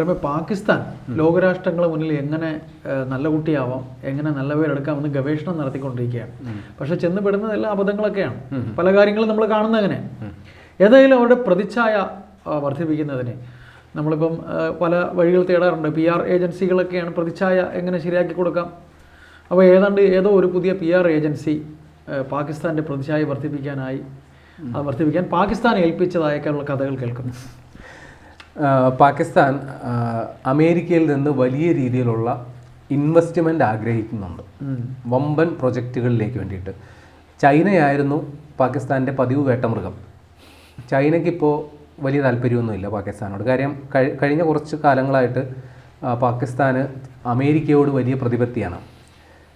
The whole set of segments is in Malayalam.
പ്രേമ പാകിസ്ഥാൻ ലോകരാഷ്ട്രങ്ങളുടെ മുന്നിൽ എങ്ങനെ നല്ല കുട്ടിയാവാം, എങ്ങനെ നല്ല പേരെടുക്കാമെന്ന് ഗവേഷണം നടത്തിക്കൊണ്ടിരിക്കുകയാണ്. പക്ഷെ ചെന്നുപെടുന്നതെല്ലാം അബദ്ധങ്ങളൊക്കെയാണ്. പല കാര്യങ്ങളും നമ്മൾ കാണുന്നത് അങ്ങനെ. ഏതായാലും അവരുടെ പ്രതിച്ഛായ വർദ്ധിപ്പിക്കുന്നതിന് നമ്മളിപ്പം പല വഴികൾ തേടാറുണ്ട്. PR ഏജൻസികളൊക്കെയാണ് പ്രതിച്ഛായ എങ്ങനെ ശരിയാക്കി കൊടുക്കാം. അപ്പോൾ ഏതോ ഒരു പുതിയ PR ഏജൻസി പാകിസ്ഥാൻ്റെ പ്രതിച്ഛായ വർദ്ധിപ്പിക്കാൻ പാകിസ്ഥാൻ ഏൽപ്പിച്ചതായൊക്കെയുള്ള കഥകൾ കേൾക്കുന്നു. പാകിസ്ഥാൻ അമേരിക്കയിൽ നിന്ന് വലിയ രീതിയിലുള്ള ഇൻവെസ്റ്റ്മെൻറ്റ് ആഗ്രഹിക്കുന്നുണ്ട് വമ്പൻ പ്രൊജക്റ്റുകളിലേക്ക് വേണ്ടിയിട്ട്. ചൈനയായിരുന്നു പാകിസ്ഥാൻ്റെ പതിവ് വേട്ടമൃഗം. ചൈനയ്ക്കിപ്പോൾ വലിയ താല്പര്യമൊന്നുമില്ല പാകിസ്ഥാനോട്. കാര്യം കഴിഞ്ഞ കുറച്ച് കാലങ്ങളായിട്ട് പാകിസ്ഥാന് അമേരിക്കയോട് വലിയ പ്രതിപത്തിയാണ്.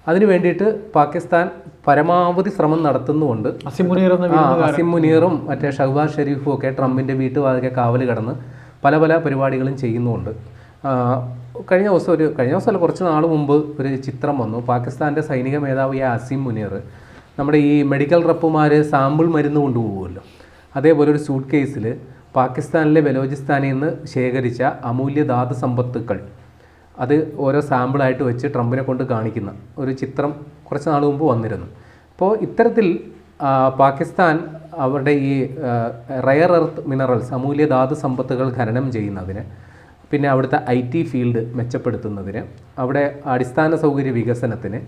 അതിനു വേണ്ടിയിട്ട് പാകിസ്ഥാൻ പരമാവധി ശ്രമം നടത്തുന്നുമുണ്ട്. അസിം മുനീറും മറ്റേ ഷഹ്ബാസ് ഷെരീഫും ഒക്കെ ട്രംപിൻ്റെ വീട്ടുവാതിക്കെ കാവൽ കടന്ന് പല പരിപാടികളും ചെയ്യുന്നുമുണ്ട്. കഴിഞ്ഞ ദിവസം കുറച്ച് നാൾ മുമ്പ് ഒരു ചിത്രം വന്നു. പാകിസ്ഥാൻ്റെ സൈനിക മേധാവിയായ അസിം മുനീർ നമ്മുടെ ഈ മെഡിക്കൽ റപ്പുമാർ സാമ്പിൾ മരുന്ന് കൊണ്ടുപോകുമല്ലോ, അതേപോലെ ഒരു സൂട്ട് കേസിൽ പാകിസ്ഥാനിലെ ബലോചിസ്ഥാനിൽ നിന്ന് ശേഖരിച്ച അമൂല്യ ധാതു സമ്പത്തുക്കൾ അത് ഓരോ സാമ്പിളായിട്ട് വെച്ച് ട്രംപിനെ കൊണ്ട് കാണിക്കുന്ന ഒരു ചിത്രം കുറച്ച് നാൾ മുമ്പ് വന്നിരുന്നു. അപ്പോൾ ഇത്തരത്തിൽ പാകിസ്ഥാൻ അവരുടെ ഈ റയർ എർത്ത് മിനറൽസ് അമൂല്യ ധാതു സമ്പത്തുകൾ ഖനനം ചെയ്യുന്നതിന്, പിന്നെ അവിടുത്തെ IT ഫീൽഡ് മെച്ചപ്പെടുത്തുന്നതിന്, അവിടെ അടിസ്ഥാന സൗകര്യ വികസനത്തിന്,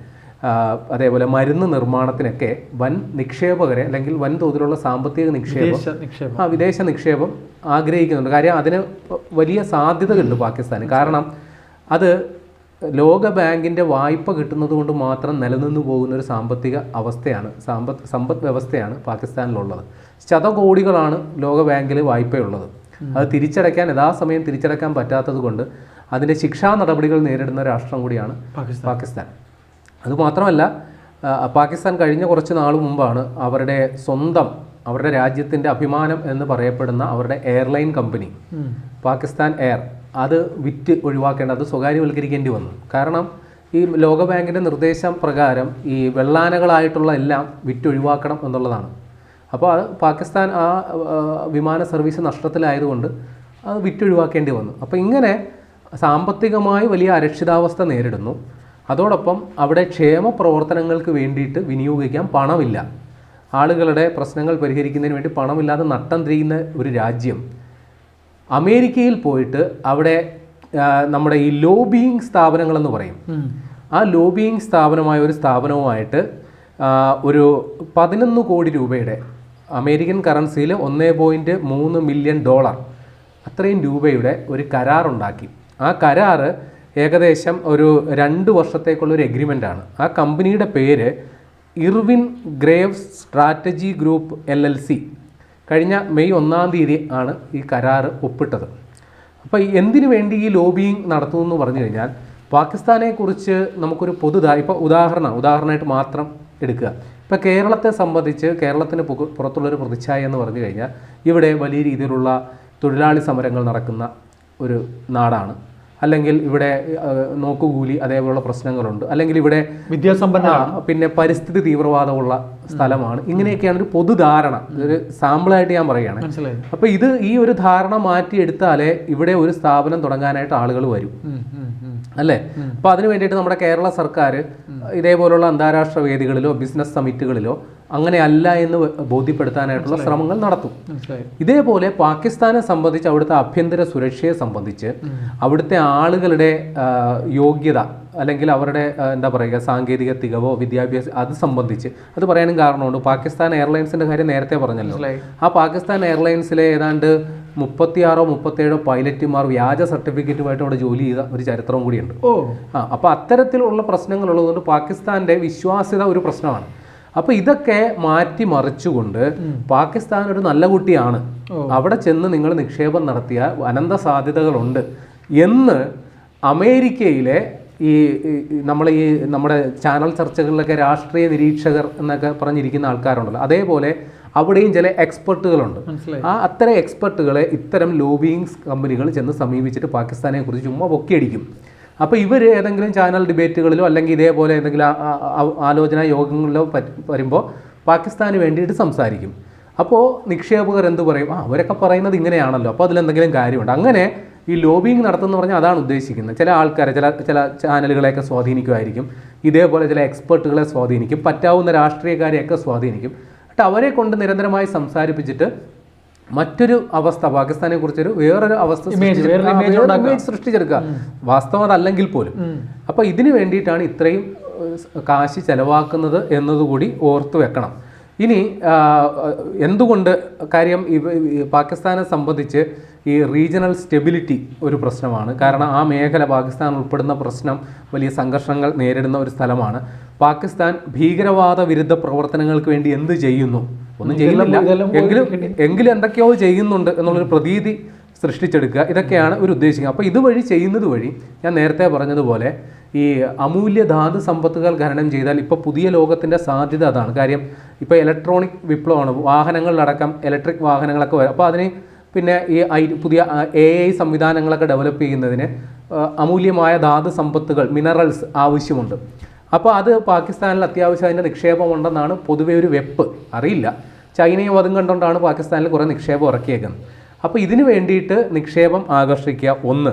അതേപോലെ മരുന്ന് നിർമ്മാണത്തിനൊക്കെ വൻ നിക്ഷേപകരെ അല്ലെങ്കിൽ വൻതോതിലുള്ള സാമ്പത്തിക നിക്ഷേപം വിദേശ നിക്ഷേപം ആഗ്രഹിക്കുന്നുണ്ട്. കാര്യം അതിന് വലിയ സാധ്യതകളുണ്ട് പാകിസ്ഥാന്. കാരണം അത് ലോക ബാങ്കിൻ്റെ വായ്പ കിട്ടുന്നത് കൊണ്ട് മാത്രം നിലനിന്നു പോകുന്ന ഒരു സാമ്പത്തിക അവസ്ഥയാണ്, സമ്പദ് വ്യവസ്ഥയാണ് പാകിസ്ഥാനിലുള്ളത്. ശതകോടികളാണ് ലോക ബാങ്കിൽ വായ്പയുള്ളത്. അത് യഥാസമയം തിരിച്ചടയ്ക്കാൻ പറ്റാത്തത് കൊണ്ട് അതിൻ്റെ ശിക്ഷാ നടപടികൾ നേരിടുന്ന രാഷ്ട്രം കൂടിയാണ് പാകിസ്ഥാൻ. അതുമാത്രമല്ല, പാകിസ്ഥാൻ കഴിഞ്ഞ കുറച്ച് നാൾ മുമ്പാണ് അവരുടെ രാജ്യത്തിൻ്റെ അഭിമാനം എന്ന് പറയപ്പെടുന്ന അവരുടെ എയർലൈൻ കമ്പനി പാകിസ്ഥാൻ എയർ അത് വിറ്റ് ഒഴിവാക്കേണ്ട, അത് സ്വകാര്യവൽക്കരിക്കേണ്ടി വന്നു. കാരണം ഈ ലോക ബാങ്കിൻ്റെ നിർദ്ദേശം പ്രകാരം ഈ വെള്ളാനകളായിട്ടുള്ള എല്ലാം വിറ്റൊഴിവാക്കണം എന്നുള്ളതാണ്. അപ്പോൾ അത് പാകിസ്ഥാൻ ആ വിമാന സർവീസ് നഷ്ടത്തിലായതുകൊണ്ട് അത് വിറ്റൊഴിവാക്കേണ്ടി വന്നു. അപ്പോൾ ഇങ്ങനെ സാമ്പത്തികമായി വലിയ അരക്ഷിതാവസ്ഥ നേരിടുന്നു. അതോടൊപ്പം അവിടെ ക്ഷേമ പ്രവർത്തനങ്ങൾക്ക് വേണ്ടിയിട്ട് വിനിയോഗിക്കാൻ പണമില്ല. ആളുകളുടെ പ്രശ്നങ്ങൾ പരിഹരിക്കുന്നതിന് വേണ്ടി പണമില്ലാതെ നട്ടം തിരിയുന്ന ഒരു രാജ്യം അമേരിക്കയിൽ പോയിട്ട് അവിടെ നമ്മുടെ ഈ ലോബിയിങ് സ്ഥാപനങ്ങളെന്ന് പറയും, ആ ലോബിയിങ് സ്ഥാപനമായ ഒരു സ്ഥാപനവുമായിട്ട് ഒരു 11 കോടി രൂപയുടെ അമേരിക്കൻ കറൻസിയിൽ $1.3 മില്യൺ അത്രയും രൂപയുടെ ഒരു കരാറുണ്ടാക്കി. ആ കരാറ് ഏകദേശം ഒരു 2 വർഷത്തേക്കുള്ളൊരു എഗ്രിമെൻ്റാണ്. ആ കമ്പനിയുടെ പേര് Irwin Graves strategy group LLC. കഴിഞ്ഞ മെയ് 1-ാം തീയതി ആണ് ഈ കരാറ് ഒപ്പിട്ടത്. അപ്പോൾ എന്തിനു വേണ്ടി ഈ ലോബിയിങ് നടത്തുമെന്ന് പറഞ്ഞു കഴിഞ്ഞാൽ, പാകിസ്ഥാനെക്കുറിച്ച് നമുക്കൊരു ഇപ്പോൾ ഉദാഹരണമായിട്ട് മാത്രം എടുക്കുക. ഇപ്പോൾ കേരളത്തെ സംബന്ധിച്ച് കേരളത്തിന് പുറത്തുള്ളൊരു പ്രതിച്ഛായ എന്ന് പറഞ്ഞു കഴിഞ്ഞാൽ ഇവിടെ വലിയ രീതിയിലുള്ള തൊഴിലാളി സമരങ്ങൾ നടക്കുന്ന ഒരു നാടാണ്, അല്ലെങ്കിൽ ഇവിടെ നോക്കുകൂലി അതേപോലുള്ള പ്രശ്നങ്ങളുണ്ട്, അല്ലെങ്കിൽ ഇവിടെ വിദ്യാസമ്പന്നമാണ്, പിന്നെ പരിസ്ഥിതി തീവ്രവാദമുള്ള സ്ഥലമാണ്. ഇങ്ങനെയൊക്കെയാണ് ഒരു പൊതുധാരണ. ഇതൊരു സാമ്പിളായിട്ട് ഞാൻ പറയുകയാണ്. അപ്പോൾ ഈ ഒരു ധാരണ മാറ്റിയെടുത്താലേ ഇവിടെ ഒരു സ്ഥാപനം തുടങ്ങാനായിട്ട് ആളുകൾ വരും, അല്ലേ? അപ്പോൾ അതിന് വേണ്ടിയിട്ട് നമ്മുടെ കേരള സർക്കാർ ഇതേപോലുള്ള അന്താരാഷ്ട്ര വേദികളിലോ ബിസിനസ് സമിറ്റുകളിലോ അങ്ങനെയല്ല എന്ന് ബോധ്യപ്പെടുത്താനായിട്ടുള്ള ശ്രമങ്ങൾ നടത്തും. ഇതേപോലെ പാകിസ്ഥാനെ സംബന്ധിച്ച് അവിടുത്തെ ആഭ്യന്തര സുരക്ഷയെ സംബന്ധിച്ച് അവിടുത്തെ ആളുകളുടെ യോഗ്യത അല്ലെങ്കിൽ അവരുടെ എന്താ പറയുക സാങ്കേതിക തികവോ വിദ്യാഭ്യാസം അത് സംബന്ധിച്ച് അത് പറയാനും കാരണമുണ്ട്. പാകിസ്ഥാൻ എയർലൈൻസിൻ്റെ കാര്യം നേരത്തെ പറഞ്ഞല്ലോ. ആ പാകിസ്ഥാൻ എയർലൈൻസിലെ ഏതാണ്ട് 36-37 പൈലറ്റുമാർ വ്യാജ സർട്ടിഫിക്കറ്റുമായിട്ട് അവിടെ ജോലി ചെയ്ത ഒരു ചരിത്രവും കൂടിയുണ്ട്. അപ്പോൾ അത്തരത്തിലുള്ള പ്രശ്നങ്ങളുള്ളതുകൊണ്ട് പാകിസ്ഥാൻ്റെ വിശ്വാസ്യത ഒരു പ്രശ്നമാണ്. അപ്പോൾ ഇതൊക്കെ മാറ്റിമറിച്ചുകൊണ്ട് പാകിസ്ഥാൻ ഒരു നല്ല കുട്ടിയാണ്, അവിടെ ചെന്ന് നിങ്ങൾ നിക്ഷേപം നടത്തിയ അനന്ത സാധ്യതകളുണ്ട് എന്ന് അമേരിക്കയിലെ നമ്മുടെ ചാനൽ ചർച്ചകളിലൊക്കെ രാഷ്ട്രീയ നിരീക്ഷകർ എന്നൊക്കെ പറഞ്ഞിരിക്കുന്ന ആൾക്കാരുണ്ടല്ലോ, അതേപോലെ അവിടെയും ചില എക്സ്പെർട്ടുകളുണ്ട്. അത്തരം എക്സ്പെർട്ടുകളെ ഇത്തരം ലോബിയിങ് കമ്പനികൾ ചെന്ന് സമീപിച്ചിട്ട് പാകിസ്ഥാനെ കുറിച്ച് ചുമ്മാ പൊക്കിയടിക്കും. അപ്പോൾ ഇവർ ഏതെങ്കിലും ചാനൽ ഡിബേറ്റുകളിലോ അല്ലെങ്കിൽ ഇതേപോലെ എന്തെങ്കിലും ആലോചനാ യോഗങ്ങളിലോ വരുമ്പോൾ പാകിസ്ഥാന് വേണ്ടിയിട്ട് സംസാരിക്കും. അപ്പോൾ നിക്ഷേപകർ എന്ത് പറയും? അവരൊക്കെ പറയുന്നത് ഇങ്ങനെയാണല്ലോ, അപ്പോൾ അതിലെന്തെങ്കിലും കാര്യമുണ്ട്. അങ്ങനെ ഈ ലോബിങ് നടത്തുന്ന പറഞ്ഞാൽ അതാണ് ഉദ്ദേശിക്കുന്നത്. ചില ആൾക്കാരെ ചില ചാനലുകളെയൊക്കെ സ്വാധീനിക്കുമായിരിക്കും, ഇതേപോലെ ചില എക്സ്പെർട്ടുകളെ സ്വാധീനിക്കും, പറ്റാവുന്ന രാഷ്ട്രീയക്കാരെയൊക്കെ സ്വാധീനിക്കും. എന്നിട്ട് അവരെ കൊണ്ട് നിരന്തരമായി സംസാരിപ്പിച്ചിട്ട് മറ്റൊരു അവസ്ഥ, പാകിസ്ഥാനെ കുറിച്ചൊരു വേറൊരു അവസ്ഥ സൃഷ്ടിച്ചെടുക്കുക, വാസ്തവം അതല്ലെങ്കിൽ പോലും. അപ്പോൾ ഇതിന് വേണ്ടിയിട്ടാണ് ഇത്രയും കാശ് ചെലവാക്കുന്നത് എന്നതുകൂടി ഓർത്തു വെക്കണം. ഇനി എന്തുകൊണ്ട് കാര്യം പാകിസ്ഥാനെ സംബന്ധിച്ച് ഈ റീജിയണൽ സ്റ്റെബിലിറ്റി ഒരു പ്രശ്നമാണ്. കാരണം ആ മേഖല, പാകിസ്ഥാൻ ഉൾപ്പെടുന്ന പ്രശ്നം വലിയ സംഘർഷങ്ങൾ നേരിടുന്ന ഒരു സ്ഥലമാണ്. പാകിസ്ഥാൻ ഭീകരവാദ വിരുദ്ധ പ്രവർത്തനങ്ങൾക്ക് വേണ്ടി എന്ത് ചെയ്യുന്നു? ഒന്നും ചെയ്യുന്നില്ല, എങ്കിലും എന്തൊക്കെയോ ചെയ്യുന്നുണ്ട് എന്നുള്ളൊരു പ്രതീതി സൃഷ്ടിച്ചെടുക്കുക, ഇതൊക്കെയാണ് ഒരു ഉദ്ദേശിക്കുന്നത്. അപ്പോൾ ഇതുവഴി ചെയ്യുന്നത് വഴി ഞാൻ നേരത്തെ പറഞ്ഞതുപോലെ ഈ അമൂല്യ ധാതു സമ്പത്തുകൾ ഖനനം ചെയ്താൽ ഇപ്പോൾ പുതിയ ലോകത്തിൻ്റെ സാധ്യത അതാണ്. കാര്യം ഇപ്പോൾ ഇലക്ട്രോണിക് വിപ്ലവമാണ്, വാഹനങ്ങളിലടക്കം ഇലക്ട്രിക് വാഹനങ്ങളൊക്കെ വരും. അപ്പോൾ അതിന് പിന്നെ ഈ പുതിയ AI സംവിധാനങ്ങളൊക്കെ ഡെവലപ്പ് ചെയ്യുന്നതിന് അമൂല്യമായ ധാതു സമ്പത്തുകൾ, മിനറൽസ് ആവശ്യമുണ്ട്. അപ്പോൾ അത് പാകിസ്ഥാനിൽ അത്യാവശ്യം അതിൻ്റെ നിക്ഷേപമുണ്ടെന്നാണ് പൊതുവെ ഒരു വെപ്പ്. അറിയില്ല, ചൈനയും അതും കണ്ടുകൊണ്ടാണ് പാകിസ്ഥാനിൽ കുറേ നിക്ഷേപം ഇറക്കിയേക്കുന്നത്. അപ്പോൾ ഇതിന് വേണ്ടിയിട്ട് നിക്ഷേപം ആകർഷിക്കുക ഒന്ന്.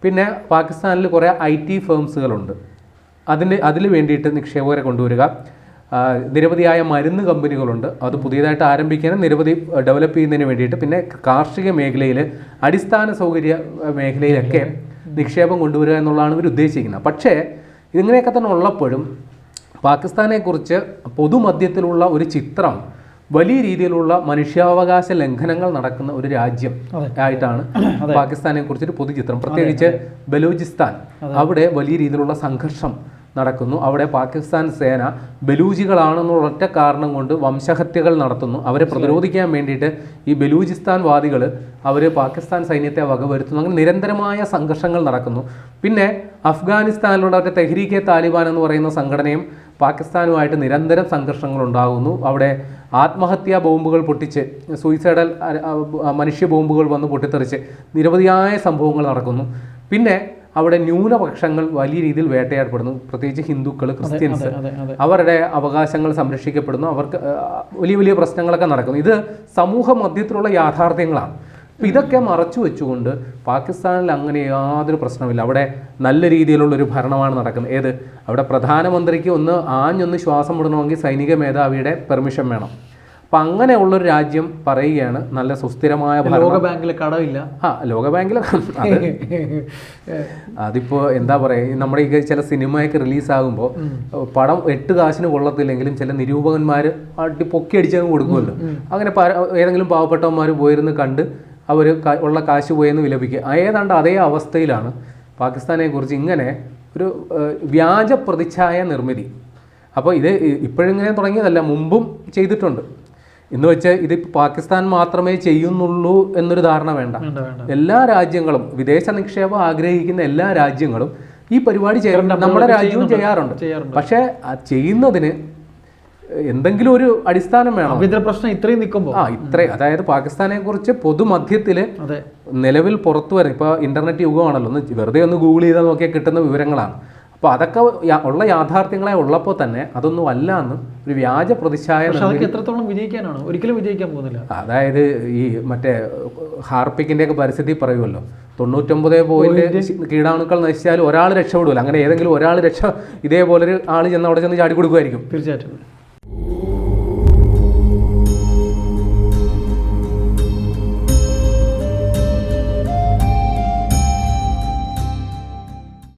പിന്നെ പാകിസ്ഥാനിൽ കുറേ IT ഫേംസുകളുണ്ട്, അതിൽ വേണ്ടിയിട്ട് നിക്ഷേപകരെ കൊണ്ടുവരിക. നിരവധിയായ മരുന്ന് കമ്പനികളുണ്ട്, അത് പുതിയതായിട്ട് ആരംഭിക്കാനും നിരവധി ഡെവലപ്പ് ചെയ്യുന്നതിന് വേണ്ടിയിട്ട്. പിന്നെ കാർഷിക മേഖലയിൽ, അടിസ്ഥാന സൗകര്യ മേഖലയിലൊക്കെ നിക്ഷേപം കൊണ്ടുവരിക എന്നുള്ളതാണ് ഇവർ ഉദ്ദേശിക്കുന്നത്. പക്ഷേ ഇതിങ്ങനെയൊക്കെ തന്നെ ഉള്ളപ്പോഴും പാകിസ്ഥാനെക്കുറിച്ച് പൊതുമധ്യത്തിലുള്ള ഒരു ചിത്രം വലിയ രീതിയിലുള്ള മനുഷ്യാവകാശ ലംഘനങ്ങൾ നടക്കുന്ന ഒരു രാജ്യം ആയിട്ടാണ് പാകിസ്ഥാനെ കുറിച്ചൊരു പൊതുചിത്രം. പ്രത്യേകിച്ച് ബലൂചിസ്ഥാൻ, അവിടെ വലിയ രീതിയിലുള്ള സംഘർഷം നടക്കുന്നു. അവിടെ പാകിസ്ഥാൻ സേന ബലൂജികളാണെന്നുള്ള ഒറ്റ കാരണം കൊണ്ട് വംശഹത്യകൾ നടത്തുന്നു. അവരെ പ്രതിരോധിക്കാൻ വേണ്ടിയിട്ട് ഈ ബലൂചിസ്ഥാൻ വാദികൾ അവർ പാകിസ്ഥാൻ സൈന്യത്തെ വകവരുത്തുന്നു. അങ്ങനെ നിരന്തരമായ സംഘർഷങ്ങൾ നടക്കുന്നു. പിന്നെ അഫ്ഗാനിസ്ഥാനിലുള്ള ഒരു തെഹ്രീക്കെ താലിബാൻ എന്ന് പറയുന്ന സംഘടനയും പാകിസ്ഥാനുമായിട്ട് നിരന്തരം സംഘർഷങ്ങൾ ഉണ്ടാകുന്നു. അവിടെ ആത്മഹത്യാ ബോംബുകൾ പൊട്ടിച്ച്, സൂയിസൈഡൽ മനുഷ്യ ബോംബുകൾ വന്ന് പൊട്ടിത്തെറിച്ച് നിരവധിയായ സംഭവങ്ങൾ നടക്കുന്നു. പിന്നെ അവിടെ ന്യൂനപക്ഷങ്ങൾ വലിയ രീതിയിൽ വേട്ടയാടപ്പെടുന്നു. പ്രത്യേകിച്ച് ഹിന്ദുക്കൾ, ക്രിസ്ത്യൻസ്, അവരുടെ അവകാശങ്ങൾ സംരക്ഷിക്കപ്പെടുന്നു. അവർക്ക് വലിയ വലിയ പ്രശ്നങ്ങളൊക്കെ നടക്കുന്നു. ഇത് സമൂഹ മധ്യത്തിലുള്ള യാഥാർത്ഥ്യങ്ങളാണ്. അപ്പോൾ ഇതൊക്കെ മറച്ചു വെച്ചുകൊണ്ട് പാകിസ്ഥാനിൽ അങ്ങനെ യാതൊരു പ്രശ്നമില്ല. അവിടെ നല്ല രീതിയിലുള്ളൊരു ഭരണമാണ് നടക്കുന്നത്. ഏത്? അവിടെ പ്രധാനമന്ത്രിക്ക് ആഞ്ഞൊന്ന് ശ്വാസം വിടണമെങ്കിൽ സൈനിക മേധാവിയുടെ പെർമിഷൻ വേണം. അപ്പം അങ്ങനെയുള്ളൊരു രാജ്യം പറയുകയാണ് നല്ല സുസ്ഥിരമായ ലോകബാങ്കിലെ കടമില്ല. ലോകബാങ്കിൽ അതിപ്പോൾ എന്താ പറയുക, നമ്മുടെ ഈ ചില സിനിമയൊക്കെ റിലീസാകുമ്പോൾ പടം 8 കാശിന് കൊള്ളത്തില്ലെങ്കിലും ചില നിരൂപകന്മാർ പൊക്കി അടിച്ചങ്ങ് കൊടുക്കുമല്ലോ. അങ്ങനെ ഏതെങ്കിലും പാവപ്പെട്ടവന്മാർ പോയിരുന്ന് കണ്ട് അവർ ഉള്ള കാശ് പോയെന്ന് വിലപിക്കുക. ഏതാണ്ട് അതേ അവസ്ഥയിലാണ് പാകിസ്ഥാനെക്കുറിച്ച് ഇങ്ങനെ ഒരു വ്യാജ പ്രതിച്ഛായ നിർമ്മിതി. അപ്പോൾ ഇത് ഇപ്പോഴിങ്ങനെ തുടങ്ങിയതല്ല, മുമ്പും ചെയ്തിട്ടുണ്ട്. എന്ന് വെച്ചാൽ ഇത് പാകിസ്ഥാൻ മാത്രമേ ചെയ്യുന്നുള്ളൂ എന്നൊരു ധാരണ വേണ്ട. എല്ലാ രാജ്യങ്ങളും, വിദേശ നിക്ഷേപം ആഗ്രഹിക്കുന്ന എല്ലാ രാജ്യങ്ങളും ഈ പരിപാടി നമ്മുടെ രാജ്യവും ചെയ്യാറുണ്ട്. പക്ഷേ ചെയ്യുന്നതിന് എന്തെങ്കിലും ഒരു അടിസ്ഥാനം വേണം. പ്രശ്നം ഇത്രയും നിൽക്കുമ്പോൾ അതായത് പാകിസ്ഥാനെ കുറിച്ച് പൊതുമധ്യത്തിൽ നിലവിൽ പുറത്തു വരും. ഇപ്പോൾ ഇന്റർനെറ്റ് യുഗമാണല്ലോ, വെറുതെ ഒന്ന് ഗൂഗിൾ ചെയ്താൽ നോക്കിയാൽ കിട്ടുന്ന വിവരങ്ങളാണ്. അപ്പോൾ അതൊക്കെ ഉള്ള യാഥാർത്ഥ്യങ്ങളെ ഉള്ളപ്പോൾ തന്നെ അതൊന്നും അല്ല എന്ന് ഒരു വ്യാജ പ്രതിച്ഛായ എത്രത്തോളം വിജയിക്കാനാണ്? ഒരിക്കലും വിജയിക്കാൻ പോകുന്നില്ല. അതായത് ഈ മറ്റേ ഹാർപ്പിക്കിൻ്റെ ഒക്കെ പരിസ്ഥിതി പറയുമല്ലോ, 99 കീടാണുക്കൾ നശിച്ചാൽ ഒരാൾ രക്ഷപ്പെടുമല്ലോ. അങ്ങനെ ഏതെങ്കിലും ഒരാൾ ഇതേപോലൊരു ആൾ ചെന്ന് അവിടെ ചെന്ന് ചാടി കൊടുക്കുമായിരിക്കും തീർച്ചയായിട്ടും.